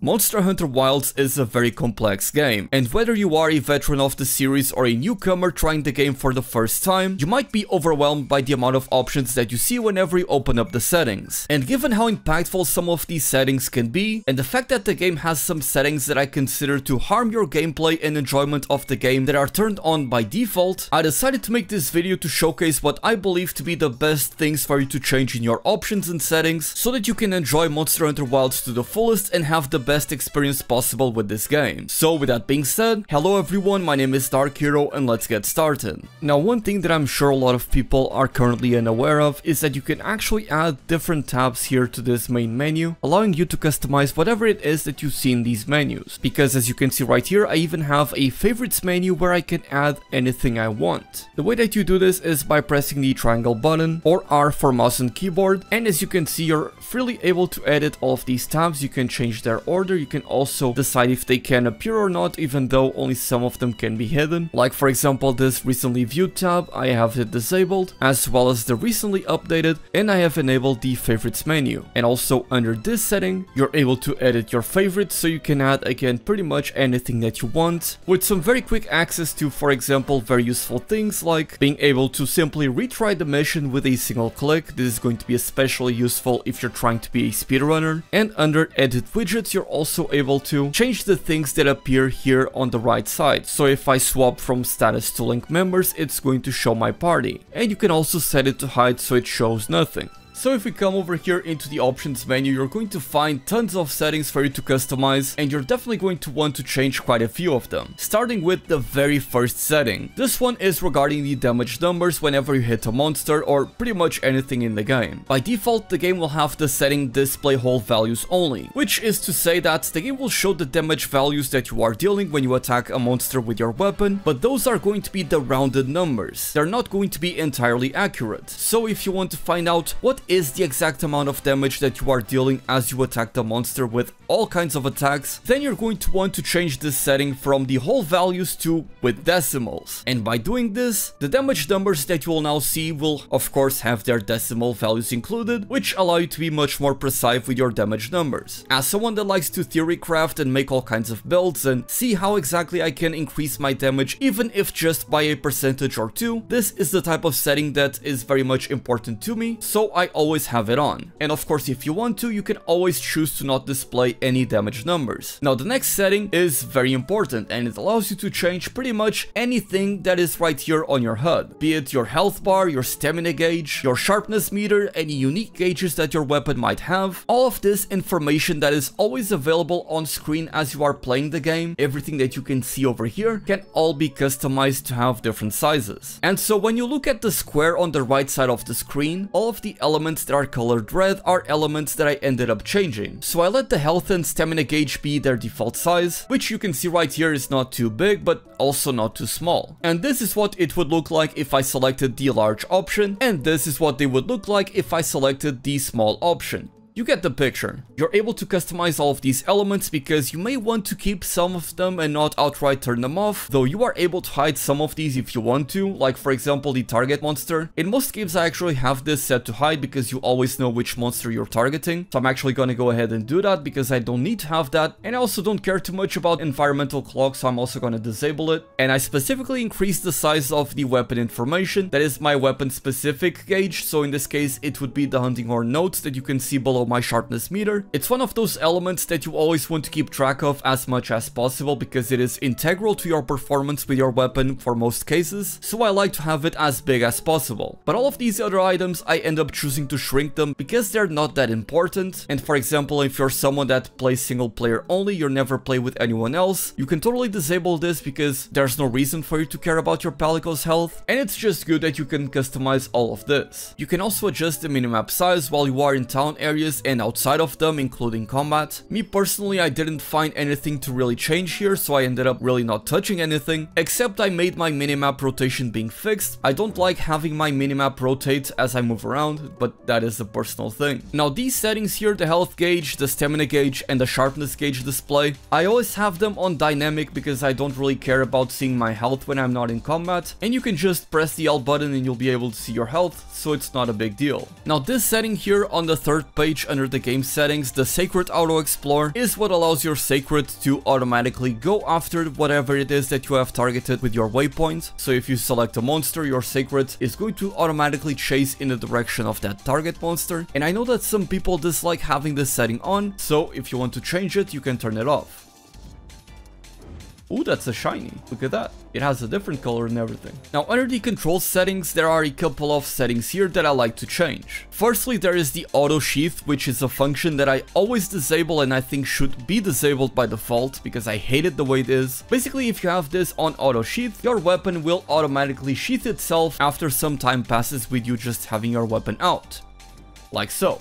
Monster Hunter Wilds is a very complex game, and whether you are a veteran of the series or a newcomer trying the game for the first time, you might be overwhelmed by the amount of options that you see whenever you open up the settings. And given how impactful some of these settings can be, and the fact that the game has some settings that I consider to harm your gameplay and enjoyment of the game that are turned on by default, I decided to make this video to showcase what I believe to be the best things for you to change in your options and settings so that you can enjoy Monster Hunter Wilds to the fullest and have the best experience possible with this game. So with that being said, hello everyone, my name is Dark Hero and let's get started. Now one thing that I'm sure a lot of people are currently unaware of is that you can actually add different tabs here to this main menu, allowing you to customize whatever it is that you see in these menus. Because as you can see right here, I even have a favorites menu where I can add anything I want. The way that you do this is by pressing the triangle button or R for mouse and keyboard, and as you can see, you're freely able to edit all of these tabs. You can change their order. You can also decide if they can appear or not, even though only some of them can be hidden. Like for example, this recently viewed tab, I have it disabled, as well as the recently updated, and I have enabled the favorites menu. And also under this setting, you're able to edit your favorites, so you can add again pretty much anything that you want, with some very quick access to, for example, very useful things like being able to simply retry the mission with a single click. This is going to be especially useful if you're trying to be a speedrunner. And under edit widgets, you're also able to change the things that appear here on the right side. So if I swap from status to link members, it's going to show my party. And you can also set it to hide so it shows nothing. So if we come over here into the options menu, you're going to find tons of settings for you to customize, and you're definitely going to want to change quite a few of them. Starting with the very first setting. This one is regarding the damage numbers whenever you hit a monster or pretty much anything in the game. By default, the game will have the setting display whole values only, which is to say that the game will show the damage values that you are dealing when you attack a monster with your weapon, but those are going to be the rounded numbers. They're not going to be entirely accurate. So if you want to find out what is the exact amount of damage that you are dealing as you attack the monster with all kinds of attacks, then you're going to want to change this setting from the whole values to with decimals. And by doing this, the damage numbers that you will now see will of course have their decimal values included, which allow you to be much more precise with your damage numbers. As someone that likes to theory craft and make all kinds of builds and see how exactly I can increase my damage even if just by a percentage or two, this is the type of setting that is very much important to me, so I always have it on. And of course, if you want to, you can always choose to not display any damage numbers. Now the next setting is very important, and it allows you to change pretty much anything that is right here on your HUD, be it your health bar, your stamina gauge, your sharpness meter, any unique gauges that your weapon might have. All of this information that is always available on screen as you are playing the game, everything that you can see over here, can all be customized to have different sizes. And so when you look at the square on the right side of the screen, all of the elements that are colored red are elements that I ended up changing. So I let the health and stamina gauge be their default size, which you can see right here is not too big but also not too small. And this is what it would look like if I selected the large option, and this is what they would look like if I selected the small option. You get the picture. You're able to customize all of these elements because you may want to keep some of them and not outright turn them off, though you are able to hide some of these if you want to, like for example the target monster. In most games I actually have this set to hide because you always know which monster you're targeting, so I'm actually gonna go ahead and do that because I don't need to have that, and I also don't care too much about environmental clock, so I'm also gonna disable it. And I specifically increased the size of the weapon information, that is my weapon specific gauge, so in this case it would be the hunting horn notes that you can see below my sharpness meter. It's one of those elements that you always want to keep track of as much as possible because it is integral to your performance with your weapon for most cases, so I like to have it as big as possible. But all of these other items, I end up choosing to shrink them because they're not that important. And for example, if you're someone that plays single player only, you never play with anyone else, you can totally disable this because there's no reason for you to care about your pellicle's health, and it's just good that you can customize all of this. You can also adjust the minimap size while you are in town areas and outside of them, including combat. Me personally, I didn't find anything to really change here, so I ended up really not touching anything, except I made my minimap rotation being fixed. I don't like having my minimap rotate as I move around, but that is a personal thing. Now these settings here, the health gauge, the stamina gauge, and the sharpness gauge display, I always have them on dynamic because I don't really care about seeing my health when I'm not in combat, and you can just press the L button and you'll be able to see your health, so it's not a big deal. Now this setting here on the third page under the game settings, the Sacred Auto Explore is what allows your Sacred to automatically go after whatever it is that you have targeted with your waypoint. So if you select a monster, your Sacred is going to automatically chase in the direction of that target monster. And I know that some people dislike having this setting on, so if you want to change it, you can turn it off. Ooh, that's a shiny. Look at that. It has a different color and everything. Now, under the control settings, there are a couple of settings here that I like to change. Firstly, there is the auto sheath, which is a function that I always disable and I think should be disabled by default because I hate it the way it is. Basically, if you have this on auto sheath, your weapon will automatically sheath itself after some time passes with you just having your weapon out. Like so.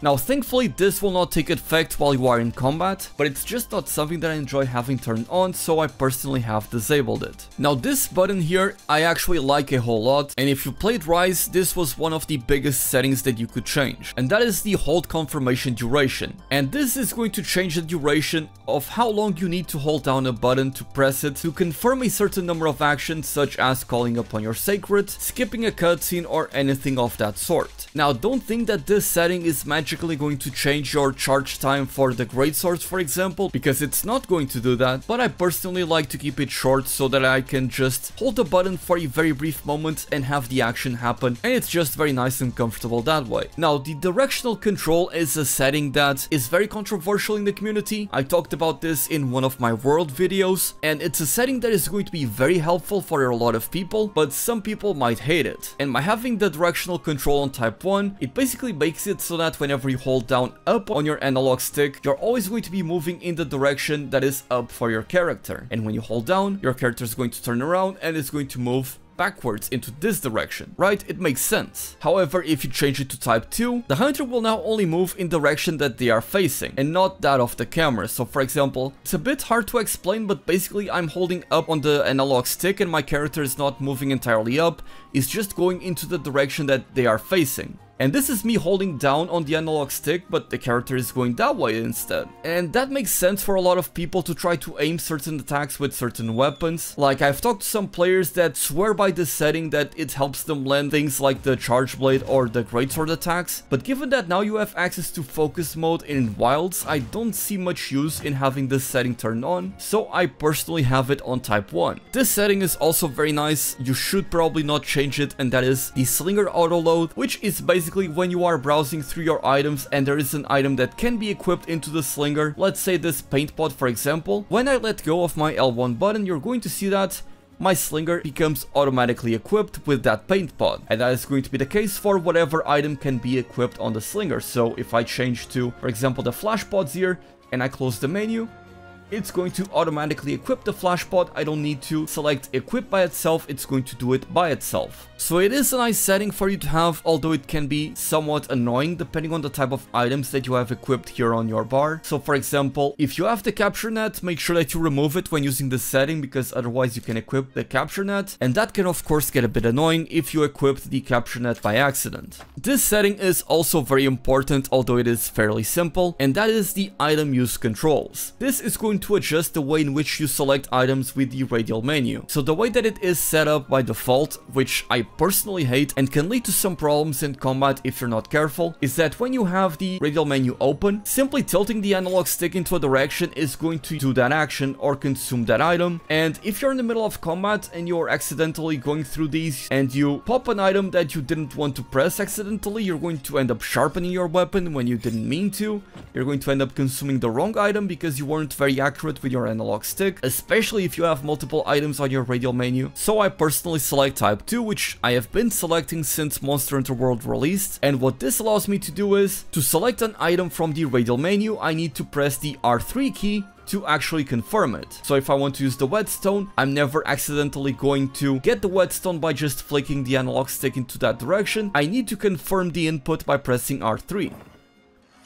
Now, thankfully, this will not take effect while you are in combat, but it's just not something that I enjoy having turned on, so I personally have disabled it. Now, this button here, I actually like a whole lot, and if you played Rise, this was one of the biggest settings that you could change, and that is the hold confirmation duration. And this is going to change the duration of how long you need to hold down a button to press it to confirm a certain number of actions, such as calling upon your Sacred, skipping a cutscene, or anything of that sort. Now, don't think that this setting is magically going to change your charge time for the greatswords, for example, because it's not going to do that, but I personally like to keep it short so that I can just hold the button for a very brief moment and have the action happen, and it's just very nice and comfortable that way. Now, the directional control is a setting that is very controversial in the community. I talked about this in one of my world videos, and it's a setting that is going to be very helpful for a lot of people, but some people might hate it. And by having the directional control on type 1, it basically makes it so that whenever you hold down up on your analog stick, you're always going to be moving in the direction that is up for your character. And when you hold down, your character is going to turn around and is going to move backwards into this direction, right? It makes sense. However, if you change it to type 2, the hunter will now only move in the direction that they are facing and not that of the camera. So for example, it's a bit hard to explain, but basically I'm holding up on the analog stick and my character is not moving entirely up, it's just going into the direction that they are facing. And this is me holding down on the analog stick, but the character is going that way instead. And that makes sense for a lot of people to try to aim certain attacks with certain weapons. Like, I've talked to some players that swear by this setting that it helps them land things like the charge blade or the greatsword attacks. But given that now you have access to focus mode in wilds, I don't see much use in having this setting turned on, so I personally have it on type 1. This setting is also very nice. You should probably not change it, and that is the Slinger auto load, which is basically when you are browsing through your items and there is an item that can be equipped into the slinger, let's say this paint pot for example, when I let go of my L1 button, you're going to see that my slinger becomes automatically equipped with that paint pot, and that is going to be the case for whatever item can be equipped on the slinger. So if I change to, for example, the flash pods here, and I close the menu, it's going to automatically equip the flash pod. I don't need to select equip by itself, it's going to do it by itself. So it is a nice setting for you to have, although it can be somewhat annoying depending on the type of items that you have equipped here on your bar. So for example, if you have the capture net, make sure that you remove it when using this setting, because otherwise you can equip the capture net, and that can of course get a bit annoying if you equipped the capture net by accident. This setting is also very important, although it is fairly simple, and that is the item use controls. This is going to adjust the way in which you select items with the radial menu. So the way that it is set up by default, which I personally hate and can lead to some problems in combat if you're not careful, is that when you have the radial menu open, simply tilting the analog stick into a direction is going to do that action or consume that item. And if you're in the middle of combat and you're accidentally going through these and you pop an item that you didn't want to press accidentally, you're going to end up sharpening your weapon when you didn't mean to. You're going to end up consuming the wrong item because you weren't very accurate with your analog stick, especially if you have multiple items on your radial menu. So I personally select type 2, which I have been selecting since Monster Hunter World released, and what this allows me to do is, to select an item from the radial menu, I need to press the R3 key to actually confirm it. So if I want to use the whetstone, I'm never accidentally going to get the whetstone by just flicking the analog stick into that direction. I need to confirm the input by pressing R3.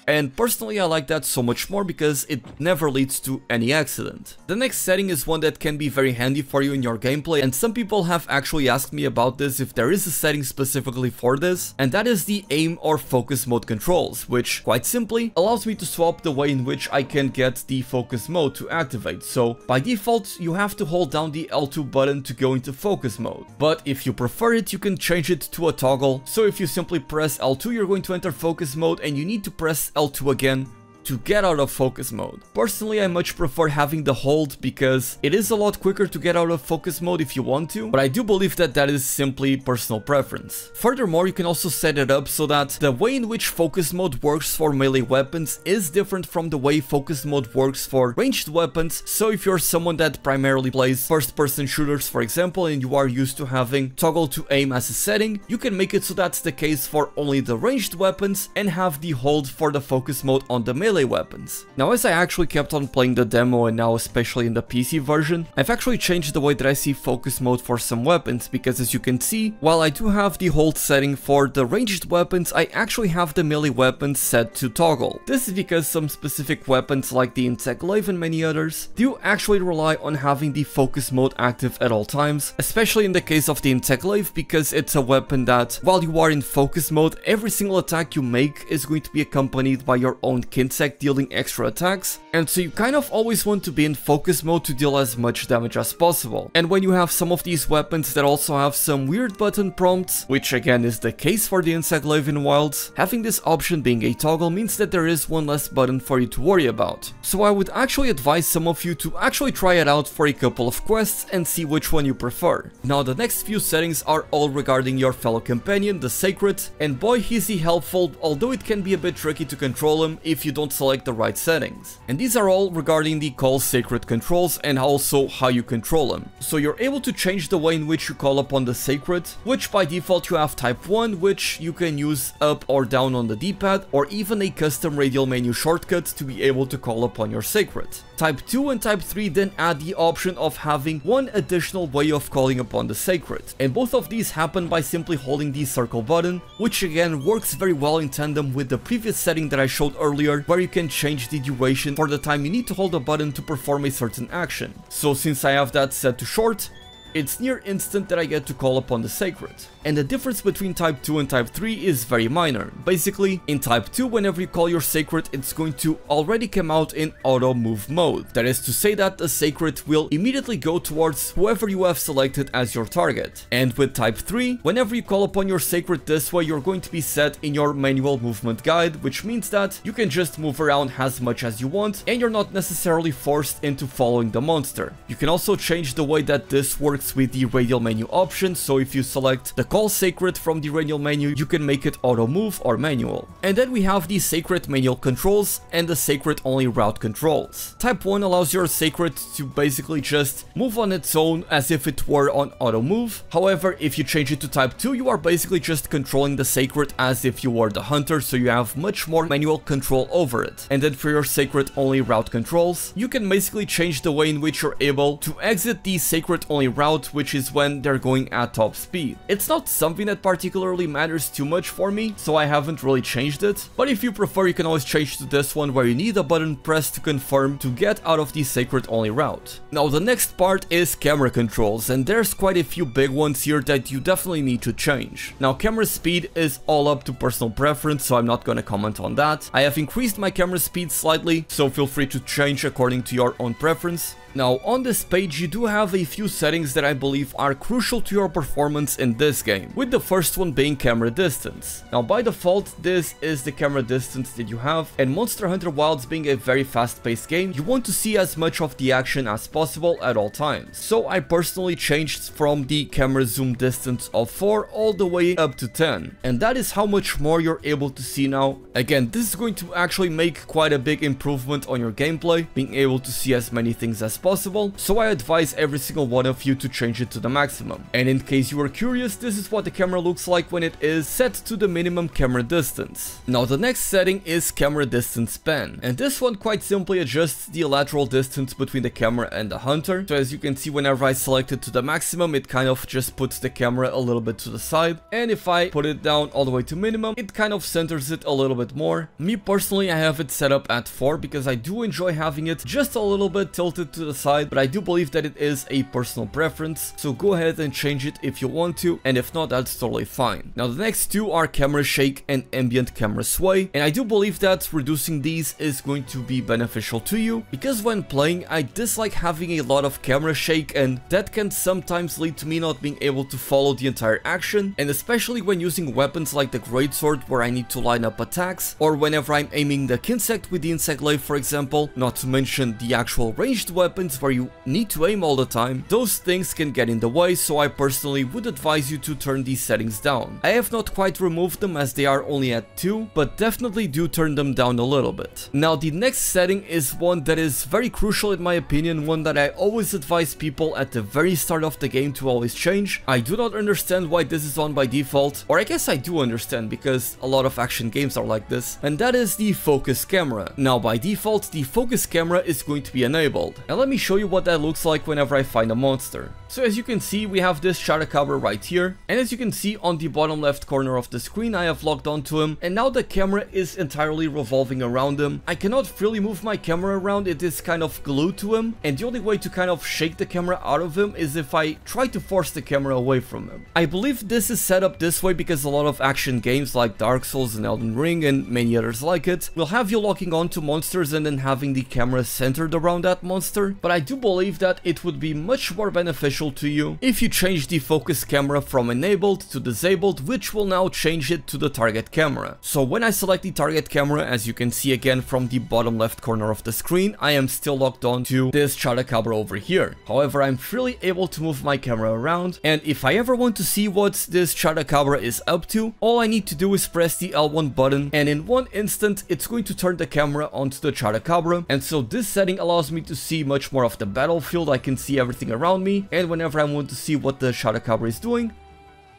And personally I like that so much more because it never leads to any accident. The next setting is one that can be very handy for you in your gameplay, and some people have actually asked me about this, if there is a setting specifically for this, and that is the aim or focus mode controls, which quite simply allows me to swap the way in which I can get the focus mode to activate. So by default you have to hold down the L2 button to go into focus mode, but if you prefer it you can change it to a toggle. So if you simply press L2 you're going to enter focus mode, and you need to press L2 again to get out of focus mode. Personally, I much prefer having the hold because it is a lot quicker to get out of focus mode if you want to, but I do believe that that is simply personal preference. Furthermore, you can also set it up so that the way in which focus mode works for melee weapons is different from the way focus mode works for ranged weapons. So if you're someone that primarily plays first-person shooters, for example, and you are used to having toggle to aim as a setting, you can make it so that's the case for only the ranged weapons and have the hold for the focus mode on the melee weapons. Now, as I actually kept on playing the demo and now especially in the PC version, I've actually changed the way that I see focus mode for some weapons, because as you can see, while I do have the hold setting for the ranged weapons, I actually have the melee weapons set to toggle. This is because some specific weapons like the insect glaive and many others do actually rely on having the focus mode active at all times, especially in the case of the insect glaive, because it's a weapon that while you are in focus mode, every single attack you make is going to be accompanied by your own kinsect dealing extra attacks, and so you kind of always want to be in focus mode to deal as much damage as possible. And when you have some of these weapons that also have some weird button prompts, which again is the case for the insect glaive in Wilds, having this option being a toggle means that there is one less button for you to worry about. So I would actually advise some of you to actually try it out for a couple of quests and see which one you prefer. Now, the next few settings are all regarding your fellow companion, the Sacred, and boy, is he helpful, although it can be a bit tricky to control him if you don't select the right settings. And these are all regarding the call Sacred controls and also how you control them. So you're able to change the way in which you call upon the Sacred, which by default you have type 1, which you can use up or down on the D-pad, or even a custom radial menu shortcut to be able to call upon your Sacred. Type 2 and Type 3 then add the option of having one additional way of calling upon the Sacred, and both of these happen by simply holding the circle button, which again works very well in tandem with the previous setting that I showed earlier, where you can change the duration for the time you need to hold a button to perform a certain action. So since I have that set to short, it's near instant that I get to call upon the Sacred. And the difference between Type 2 and Type 3 is very minor. Basically, in Type 2, whenever you call your Sacred, it's going to already come out in auto move mode. That is to say that the Sacred will immediately go towards whoever you have selected as your target. And with Type 3, whenever you call upon your Sacred this way, you're going to be set in your manual movement guide, which means that you can just move around as much as you want, and you're not necessarily forced into following the monster. You can also change the way that this works with the radial menu option, so if you select the call Sacred from the radial menu, you can make it auto move or manual. And then we have the Sacred manual controls and the Sacred only route controls. Type 1 allows your Sacred to basically just move on its own as if it were on auto move. However, if you change it to Type 2, you are basically just controlling the Sacred as if you were the hunter, so you have much more manual control over it. And then for your Sacred only route controls, you can basically change the way in which you're able to exit the Sacred only route, which is when they're going at top speed. It's not something that particularly matters too much for me, so I haven't really changed it, but if you prefer, you can always change to this one where you need a button pressed to confirm to get out of the Sacred only route. Now the next part is camera controls, and there's quite a few big ones here that you definitely need to change. Now camera speed is all up to personal preference, so I'm not gonna comment on that. I have increased my camera speed slightly, so feel free to change according to your own preference. Now on this page you do have a few settings that I believe are crucial to your performance in this game, with the first one being camera distance. Now by default this is the camera distance that you have, and Monster Hunter Wilds being a very fast-paced game, you want to see as much of the action as possible at all times. So I personally changed from the camera zoom distance of 4 all the way up to 10, and that is how much more you're able to see now. Again, this is going to actually make quite a big improvement on your gameplay, being able to see as many things as possible, so I advise every single one of you to change it to the maximum. And in case you were curious, this is what the camera looks like when it is set to the minimum camera distance. Now the next setting is camera distance span, and this one quite simply adjusts the lateral distance between the camera and the hunter. So as you can see, whenever I select it to the maximum, it kind of just puts the camera a little bit to the side, and if I put it down all the way to minimum, it kind of centers it a little bit more. Me personally, I have it set up at 4 because I do enjoy having it just a little bit tilted to the side, but I do believe that it is a personal preference, so go ahead and change it if you want to, and if not, that's totally fine. Now the next two are camera shake and ambient camera sway, and I do believe that reducing these is going to be beneficial to you, because when playing I dislike having a lot of camera shake, and that can sometimes lead to me not being able to follow the entire action, and especially when using weapons like the greatsword where I need to line up attacks, or whenever I'm aiming the insect with the insect glaive, for example, not to mention the actual ranged weapons where you need to aim all the time. Those things can get in the way, so I personally would advise you to turn these settings down. I have not quite removed them as they are only at 2, but definitely do turn them down a little bit. Now the next setting is one that is very crucial in my opinion, one that I always advise people at the very start of the game to always change. I do not understand why this is on by default, or I guess I do understand because a lot of action games are like this, and that is the focus camera. Now by default the focus camera is going to be enabled, and let me show you what that looks like whenever I find a monster. So as you can see, we have this Chotacabra right here, and as you can see on the bottom left corner of the screen, I have locked onto him, and now the camera is entirely revolving around him. I cannot freely move my camera around, it is kind of glued to him, and the only way to kind of shake the camera out of him is if I try to force the camera away from him. I believe this is set up this way because a lot of action games like Dark Souls and Elden Ring and many others like it will have you locking onto monsters and then having the camera centered around that monster, but I do believe that it would be much more beneficial to you if you change the focus camera from enabled to disabled, which will now change it to the target camera. So when I select the target camera, as you can see again from the bottom left corner of the screen, I am still locked on to this Chotacabra over here. However, I'm freely able to move my camera around, and if I ever want to see what this Chotacabra is up to, all I need to do is press the L1 button, and in one instant it's going to turn the camera onto the Chotacabra, and so this setting allows me to see much more of the battlefield. I can see everything around me, and whenever I want to see what the Chotacabra is doing,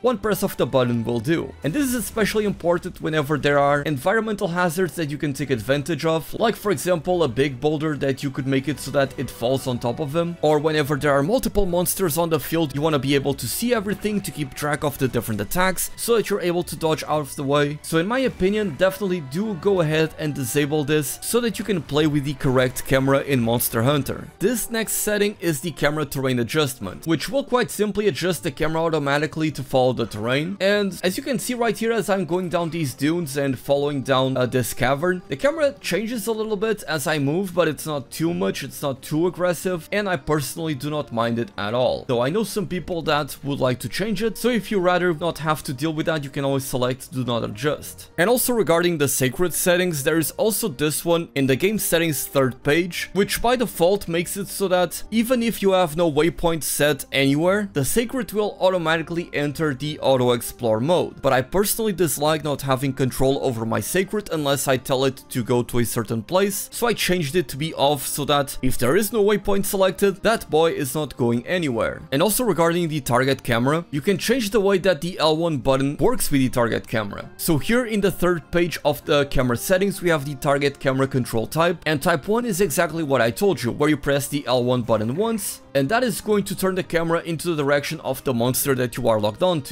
one press of the button will do. And this is especially important whenever there are environmental hazards that you can take advantage of, like for example a big boulder that you could make it so that it falls on top of them, or whenever there are multiple monsters on the field, you want to be able to see everything to keep track of the different attacks so that you're able to dodge out of the way. So in my opinion, definitely do go ahead and disable this so that you can play with the correct camera in Monster Hunter. This next setting is the camera terrain adjustment, which will quite simply adjust the camera automatically to follow the terrain. And as you can see right here, as I'm going down these dunes and following down this cavern, the camera changes a little bit as I move, but it's not too much, it's not too aggressive, and I personally do not mind it at all. Though I know some people that would like to change it, so if you rather not have to deal with that, you can always select do not adjust. And also regarding the sacred settings, there is also this one in the game settings third page, which by default makes it so that even if you have no waypoint set anywhere, the sacred will automatically enter the auto explore mode. But I personally dislike not having control over my sacred unless I tell it to go to a certain place, so I changed it to be off so that if there is no waypoint selected, that boy is not going anywhere. And also regarding the target camera, you can change the way that the L1 button works with the target camera. So here in the third page of the camera settings, we have the target camera control type, and type 1 is exactly what I told you, where you press the L1 button once, and that is going to turn the camera into the direction of the monster that you are locked onto.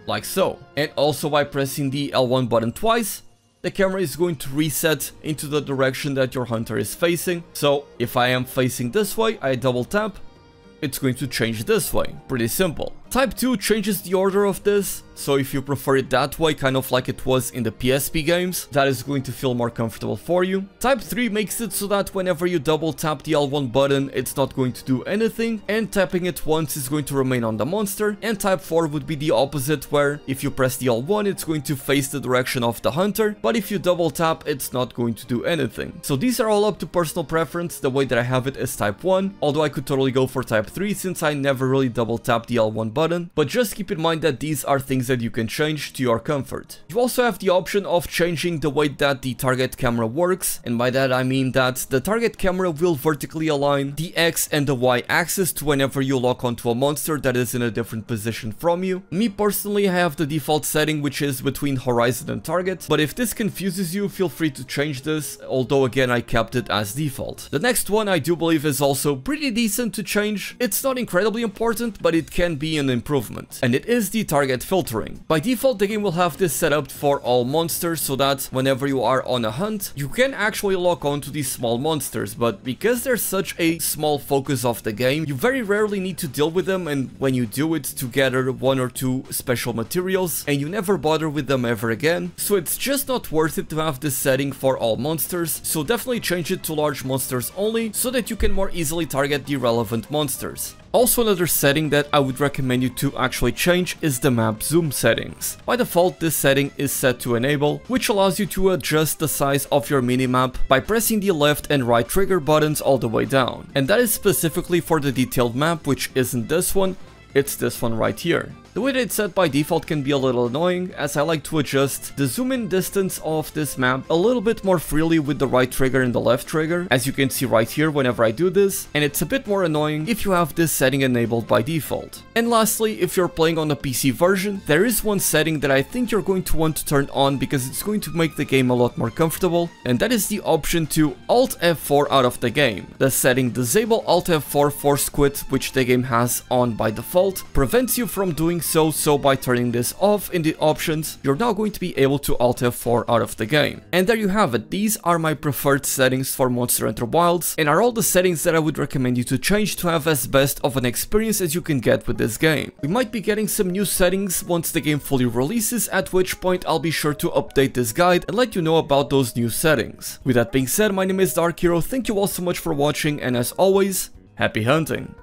Like so. And also by pressing the L1 button twice, the camera is going to reset into the direction that your hunter is facing. So if I am facing this way, I double tap, it's going to change this way. Pretty simple. Type 2 changes the order of this, so if you prefer it that way, kind of like it was in the PSP games, that is going to feel more comfortable for you. Type 3 makes it so that whenever you double tap the L1 button, it's not going to do anything, and tapping it once is going to remain on the monster. And type 4 would be the opposite, where if you press the L1, it's going to face the direction of the hunter, but if you double tap, it's not going to do anything. So these are all up to personal preference. The way that I have it is type 1, although I could totally go for type 3 since I never really double tap the L1 button. But just keep in mind that these are things that you can change to your comfort. You also have the option of changing the way that the target camera works, and by that I mean that the target camera will vertically align the X and the Y axis to whenever you lock onto a monster that is in a different position from you. Me personally, I have the default setting, which is between horizon and target, but if this confuses you, feel free to change this, although again I kept it as default. The next one I do believe is also pretty decent to change. It's not incredibly important, but it can be an improvement, and it is the target filtering. By default, the game will have this set up for all monsters so that whenever you are on a hunt, you can actually lock on to these small monsters, but because they're such a small focus of the game, you very rarely need to deal with them, and when you do it to gather 1 or 2 special materials, and you never bother with them ever again, so it's just not worth it to have this setting for all monsters, so definitely change it to large monsters only, so that you can more easily target the relevant monsters. Also, another setting that I would recommend you to actually change is the map zoom settings. By default, this setting is set to enable, which allows you to adjust the size of your minimap by pressing the left and right trigger buttons all the way down. And that is specifically for the detailed map, which isn't this one, it's this one right here. The way that it's set by default can be a little annoying, as I like to adjust the zoom in distance of this map a little bit more freely with the right trigger and the left trigger, as you can see right here whenever I do this, and it's a bit more annoying if you have this setting enabled by default. And lastly, if you're playing on the PC version, there is one setting that I think you're going to want to turn on because it's going to make the game a lot more comfortable, and that is the option to Alt F4 out of the game. The setting Disable Alt F4 Force Quit, which the game has on by default, prevents you from doing so by turning this off in the options, you're now going to be able to Alt F4 out of the game. And there you have it, these are my preferred settings for Monster Hunter Wilds, and are all the settings that I would recommend you to change to have as best of an experience as you can get with this game. We might be getting some new settings once the game fully releases, at which point I'll be sure to update this guide and let you know about those new settings. With that being said, my name is Dark Hero, thank you all so much for watching, and as always, happy hunting!